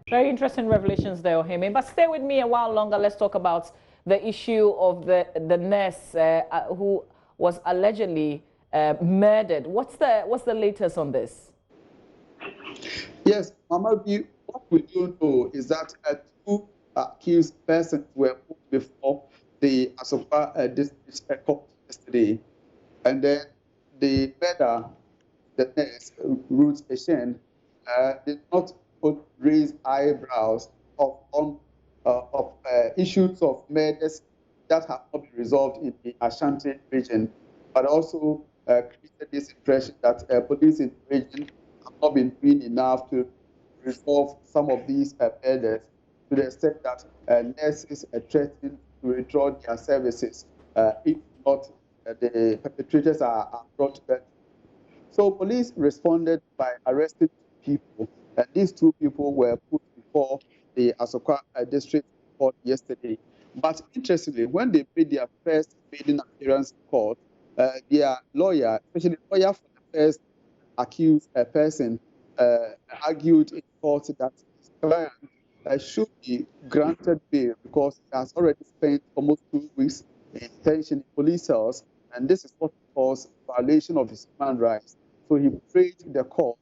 Very interesting revelations there, Ohime. But stay with me a while longer. Let's talk about the issue of the nurse who was allegedly murdered. What's the latest on this? Yes, Mama, what we do know is that two accused persons were put before the Asokwa district court yesterday, and then the murder, the nurse, Ruth Eshen, did not raise eyebrows of issues of murders that have not been resolved in the Ashanti region, but also created this impression that police in the region have not been doing enough to resolve some of these murders, to the extent that nurses are threatened to withdraw their services if not the perpetrators are brought to bed. So police responded by arresting people, and these two people were put before the Asokwa district court yesterday. But interestingly, when they made their first maiden appearance in court, their lawyer, especially the lawyer for the first accused person, argued in court that his client should be granted bail because he has already spent almost 2 weeks in detention in police cells, and this is what calls violation of his human rights. So he prayed the court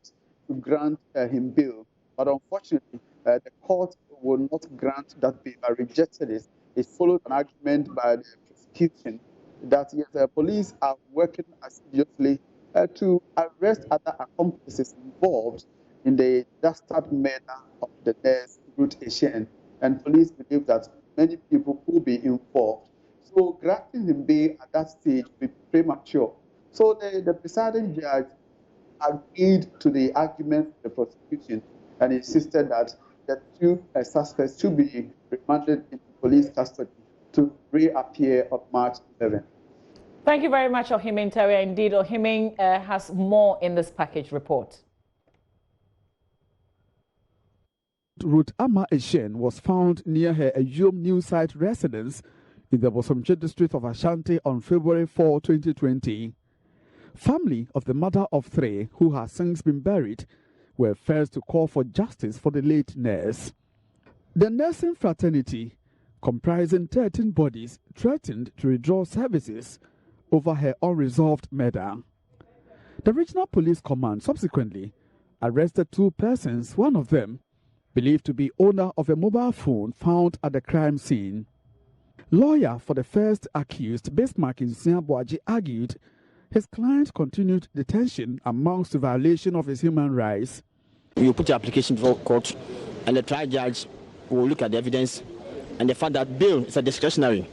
to grant him bail, but unfortunately, the court will not grant that bail. I rejected it. It followed an argument by the prosecution that yes, the police are working assiduously to arrest other accomplices involved in the dastard murder of the nurse Ruth Eshen, and police believe that many people will be involved. So granting him bail at that stage would be premature. So the presiding judge agreed to the argument of the prosecution and insisted that the two suspects should be remanded in police custody to reappear on March 11th. Thank you very much, Ohime Nteria. Indeed, Ohime has more in this package report. Ruth Ama Eshen was found near her JoyNews site residence in the Bosomche district of Ashanti on February 4, 2020. Family of the mother of three, who has since been buried, were first to call for justice for the late nurse. The nursing fraternity, comprising 13 bodies, threatened to withdraw services over her unresolved murder. The Regional Police Command subsequently arrested two persons, one of them believed to be owner of a mobile phone found at the crime scene. Lawyer for the first accused, Bismarck Nsiah, argued his client's continued detention amounts to violation of his human rights. You put your application before court, and the trial judge will look at the evidence and the fact that bail is a discretionary.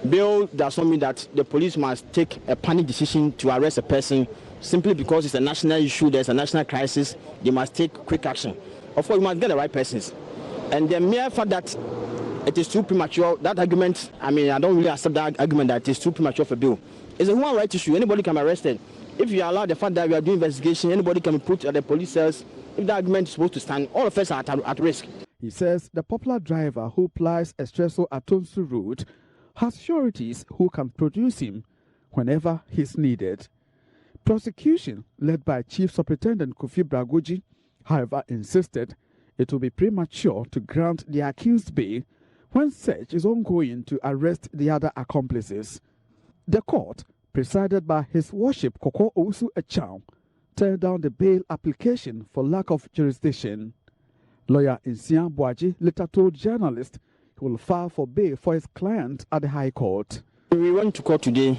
Bail does not mean that the police must take a panic decision to arrest a person simply because it's a national issue, there's a national crisis, they must take quick action. Of course, you must get the right persons. And the mere fact that it is too premature, that argument, I don't really accept that argument that it is too premature for bail. It's a human rights issue. Anybody can be arrested. If you allow the fact that we are doing investigation, anybody can be put at the police cells. If the argument is supposed to stand, all of us are at risk. He says the popular driver who plies Estresso Atonsu Road has sureties who can produce him whenever he's needed. Prosecution, led by Chief Superintendent Kofi Bragoji, however, insisted it will be premature to grant the accused bail when search is ongoing to arrest the other accomplices. The court, presided by His Worship Koko Owusu Echao, turned down the bail application for lack of jurisdiction. Lawyer Nsiah Boaji later told journalists he will file for bail for his client at the High Court. We went to court today.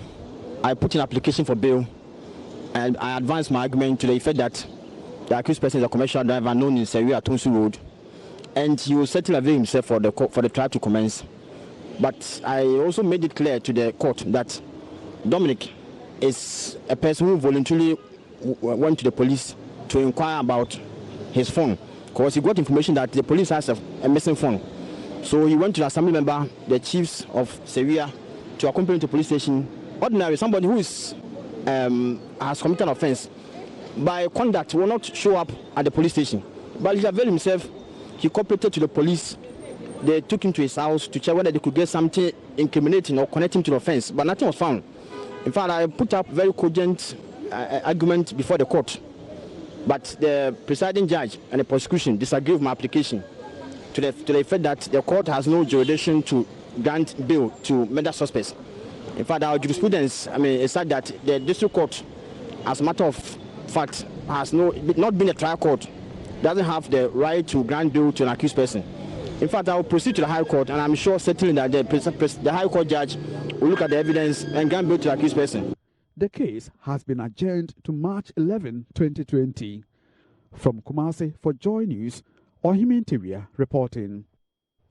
I put in application for bail, and I advanced my argument to the effect that the accused person is a commercial driver known in Sewua Atonsu Road, and he will settle avail himself for the trial to commence. But I also made it clear to the court that Dominic is a person who voluntarily went to the police to inquire about his phone, because he got information that the police has a missing phone. So he went to the assembly member, the chiefs of Sewua, to accompany to the police station. Ordinarily, somebody who is has committed an offense by conduct will not show up at the police station. But he availed himself. He cooperated to the police. They took him to his house to check whether they could get something incriminating or connect him to the offense, but nothing was found. In fact, I put up very cogent argument before the court, but the presiding judge and the prosecution disagreed with my application. to the effect that the court has no jurisdiction to grant bail to murder suspects. In fact, our jurisprudence, is such that the district court, as a matter of fact, has not been a trial court, doesn't have the right to grant bail to an accused person. In fact, I will proceed to the High Court, and I'm sure certainly that the High Court judge will look at the evidence and grant bail to the accused person. The case has been adjourned to March 11, 2020. From Kumasi for Joy News, Ohime Tewia reporting.